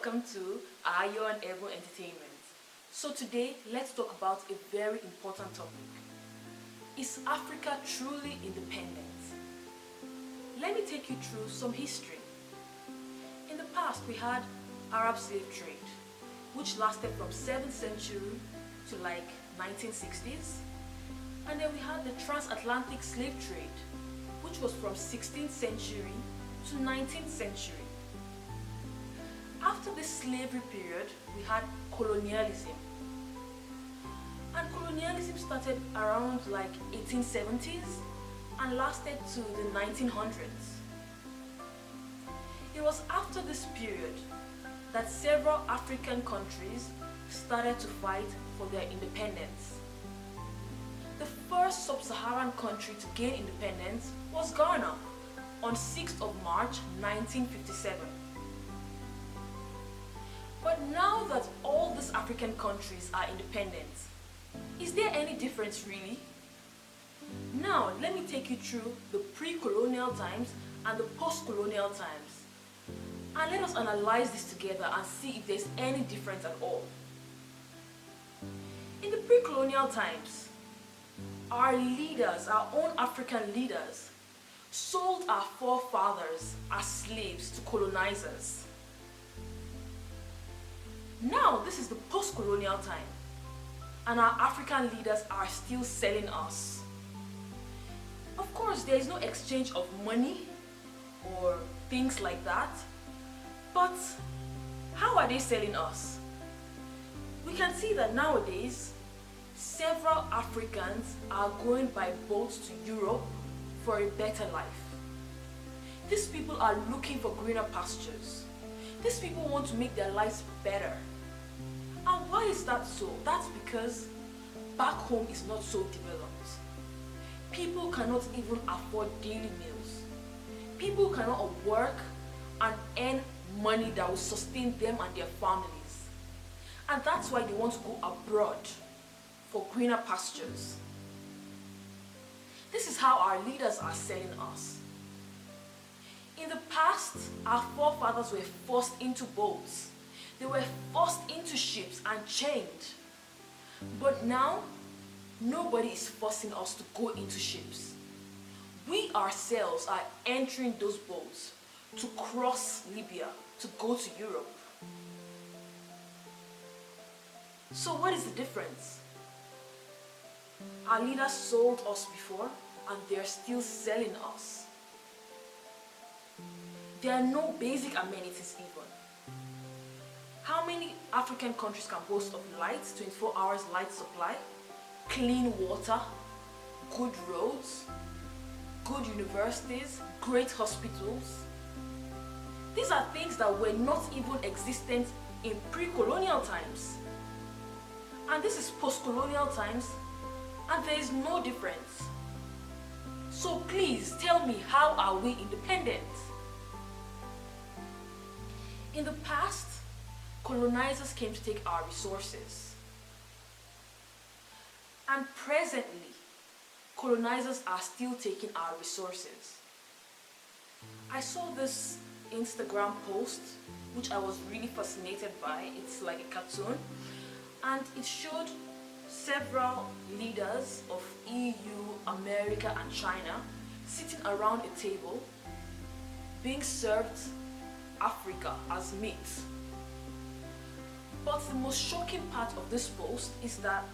welcome to Ayo and Ebun Entertainment. So today, let's talk about a very important topic. Is Africa truly independent? Let me take you through some history. In the past, we had Arab slave trade, which lasted from 7th century to like 1960s. And then we had the transatlantic slave trade, which was from 16th century to 19th century. After this slavery period, we had colonialism. And colonialism started around like 1870s and lasted to the 1900s. It was after this period that several African countries started to fight for their independence. The first sub-Saharan country to gain independence was Ghana on 6th of March 1957. But now that all these African countries are independent, is there any difference really? Now let me take you through the pre-colonial times and the post-colonial times. And let us analyze this together and see if there's any difference at all. In the pre-colonial times, our leaders, our own African leaders, sold our forefathers as slaves to colonizers. Now this is the post-colonial time, and our African leaders are still selling us. Of course, there is no exchange of money or things like that, but how are they selling us? We can see that nowadays, several Africans are going by boat to Europe for a better life. These people are looking for greener pastures. These people want to make their lives better. And why is that so? That's because back home is not so developed. People cannot even afford daily meals. People cannot work and earn money that will sustain them and their families. And that's why they want to go abroad for greener pastures. This is how our leaders are selling us. In the past, our forefathers were forced into boats. They were forced into ships and chained. But now, nobody is forcing us to go into ships. We ourselves are entering those boats to cross Libya, to go to Europe. So what is the difference? Our leaders sold us before, and they're still selling us. There are no basic amenities even. How many African countries can boast of lights, 24 hours light supply, clean water, good roads, good universities, great hospitals? These are things that were not even existent in pre-colonial times. And this is post-colonial times, and there is no difference. So please tell me, how are we independent? In the past, colonizers came to take our resources. And presently, colonizers are still taking our resources. I saw this Instagram post, which I was really fascinated by. It's like a cartoon, and it showed several leaders of EU, America and China sitting around a table being served Africa as meat. But the most shocking part of this post is that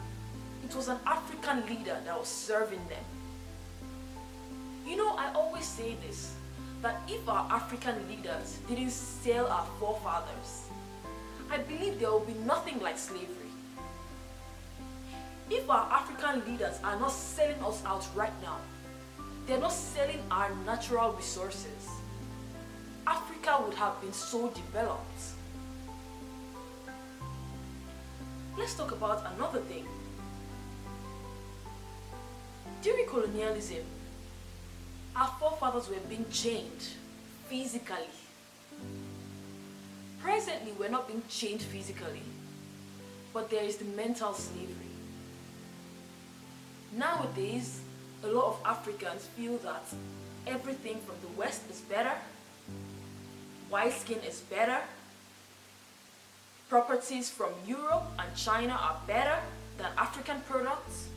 it was an African leader that was serving them. You know, I always say this, that if our African leaders didn't sell our forefathers, I believe there will be nothing like slavery. If our African leaders are not selling us out right now, they're not selling our natural resources, Africa would have been so developed. Let's talk about another thing. During colonialism, our forefathers were being chained physically. Presently, we're not being chained physically, but there is the mental slavery. Nowadays, a lot of Africans feel that everything from the West is better, white skin is better, properties from Europe and China are better than African products,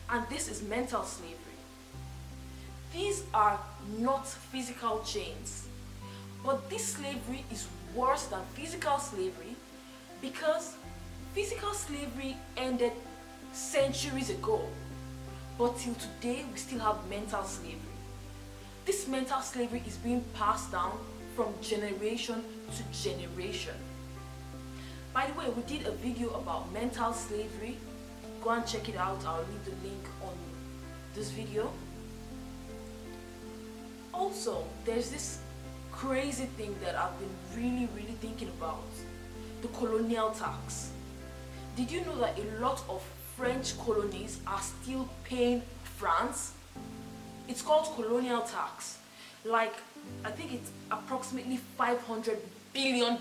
and this is mental slavery. These are not physical chains, but this slavery is worse than physical slavery because physical slavery ended centuries ago, but till today we still have mental slavery. This mental slavery is being passed down from generation to generation. By the way, we did a video about mental slavery. Go and check it out. I'll leave the link on this video. Also, there's this crazy thing that I've been really thinking about. The colonial tax. Did you know that a lot of French colonies are still paying France? It's called colonial tax. Like, I think it's approximately $500 billion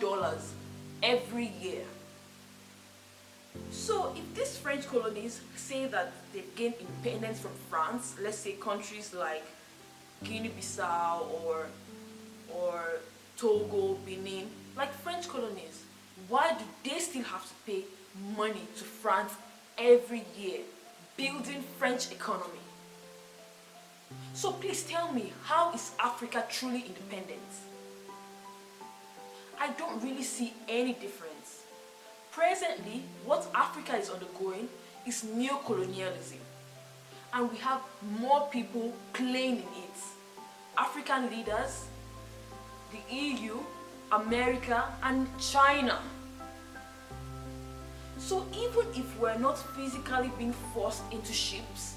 every year. So if these French colonies say that they've gained independence from France, let's say countries like Guinea-Bissau or Togo, Benin, like French colonies, why do they still have to pay money to France every year, building French economy? So please tell me, how is Africa truly independent? I don't really see any difference. Presently, what Africa is undergoing is neo-colonialism, and we have more people playing in it. African leaders, the EU, America, and China. So even if we're not physically being forced into ships,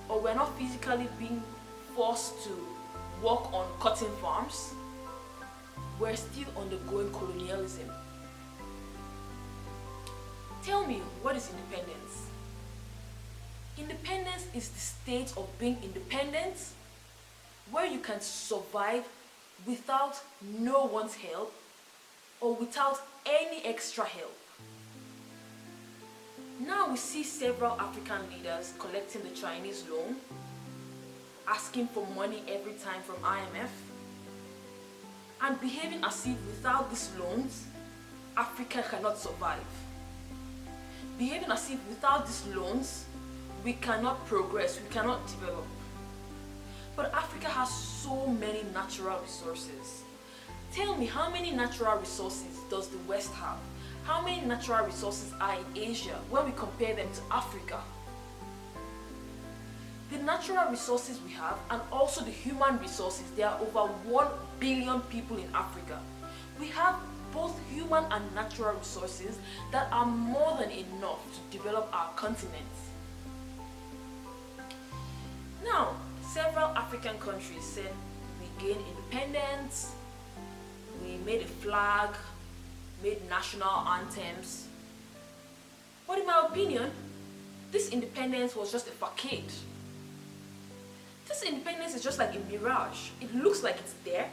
or we're not physically being forced to work on cotton farms, we're still undergoing colonialism. Tell me, what is independence? Independence is the state of being independent, where you can survive without no one's help or without any extra help. Now we see several African leaders collecting the Chinese loan, asking for money every time from IMF, and behaving as if without these loans, Africa cannot survive. Behaving as if without these loans, we cannot progress, we cannot develop. But Africa has so many natural resources. Tell me, how many natural resources does the West have? How many natural resources are in Asia when we compare them to Africa? The natural resources we have, and also the human resources, there are over 1 billion people in Africa. We have both human and natural resources that are more than enough to develop our continent. Now, several African countries said we gained independence, we made a flag, made national anthems. But in my opinion, this independence was just a facade. This independence is just like a mirage. It looks like it's there,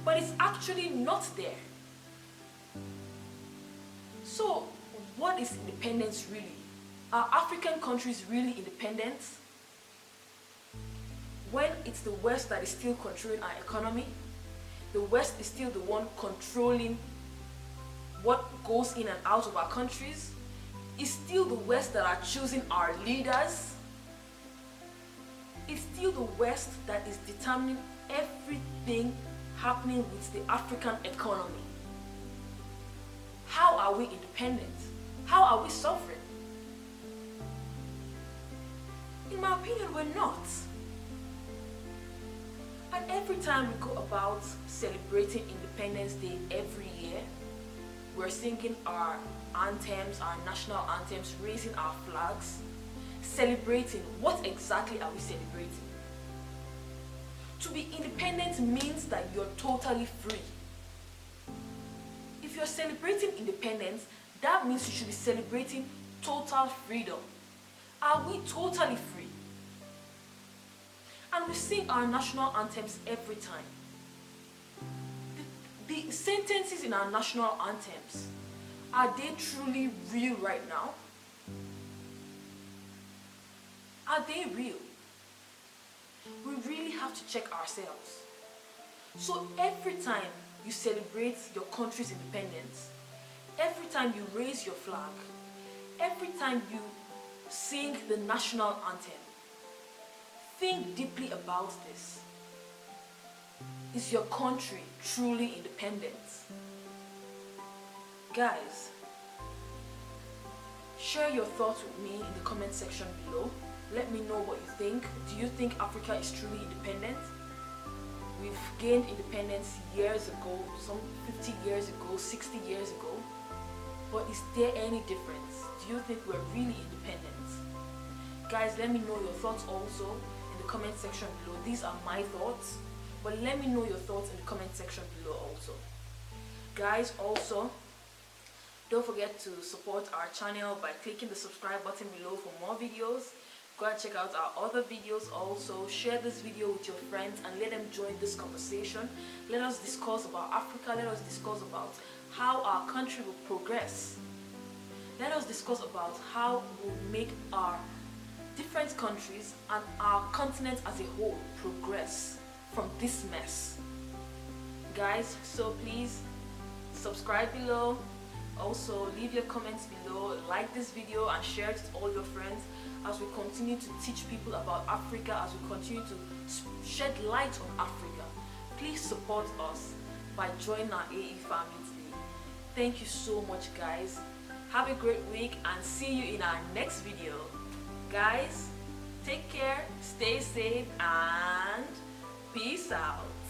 but it's actually not there. So, what is independence really? Are African countries really independent? When it's the West that is still controlling our economy, the West is still the one controlling what goes in and out of our countries, it's still the West that are choosing our leaders, it's still the West that is determining everything happening with the African economy. How are we independent? How are we sovereign? In my opinion, we're not. And every time we go about celebrating Independence Day every year, we're singing our anthems, our national anthems, raising our flags, celebrating. What exactly are we celebrating? To be independent means that you're totally free. If you're celebrating independence, that means you should be celebrating total freedom. Are we totally free? And we sing our national anthems every time. The sentences in our national anthems, are they truly real right now? Are they real? We really have to check ourselves. So every time you celebrate your country's independence, every time you raise your flag, every time you sing the national anthem, think deeply about this. Is your country truly independent? Guys, share your thoughts with me in the comment section below. Let me know what you think. Do you think Africa is truly independent? We've gained independence years ago, some 50 years ago, 60 years ago. But is there any difference? Do you think we're really independent? Guys, let me know your thoughts also in the comment section below. These are my thoughts, but let me know your thoughts in the comment section below also. Guys, also, don't forget to support our channel by clicking the subscribe button below for more videos. Go and check out our other videos also. Share this video with your friends and let them join this conversation. Let us discuss about Africa. Let us discuss about how our country will progress. Let us discuss about how we'll make our different countries and our continent as a whole progress from this mess. Guys, so please subscribe below. Also, leave your comments below, like this video and share it with all your friends as we continue to teach people about Africa, as we continue to shed light on Africa. Please support us by joining our AE family today. Thank you so much, guys. Have a great week and see you in our next video. Guys, take care, stay safe, and peace out.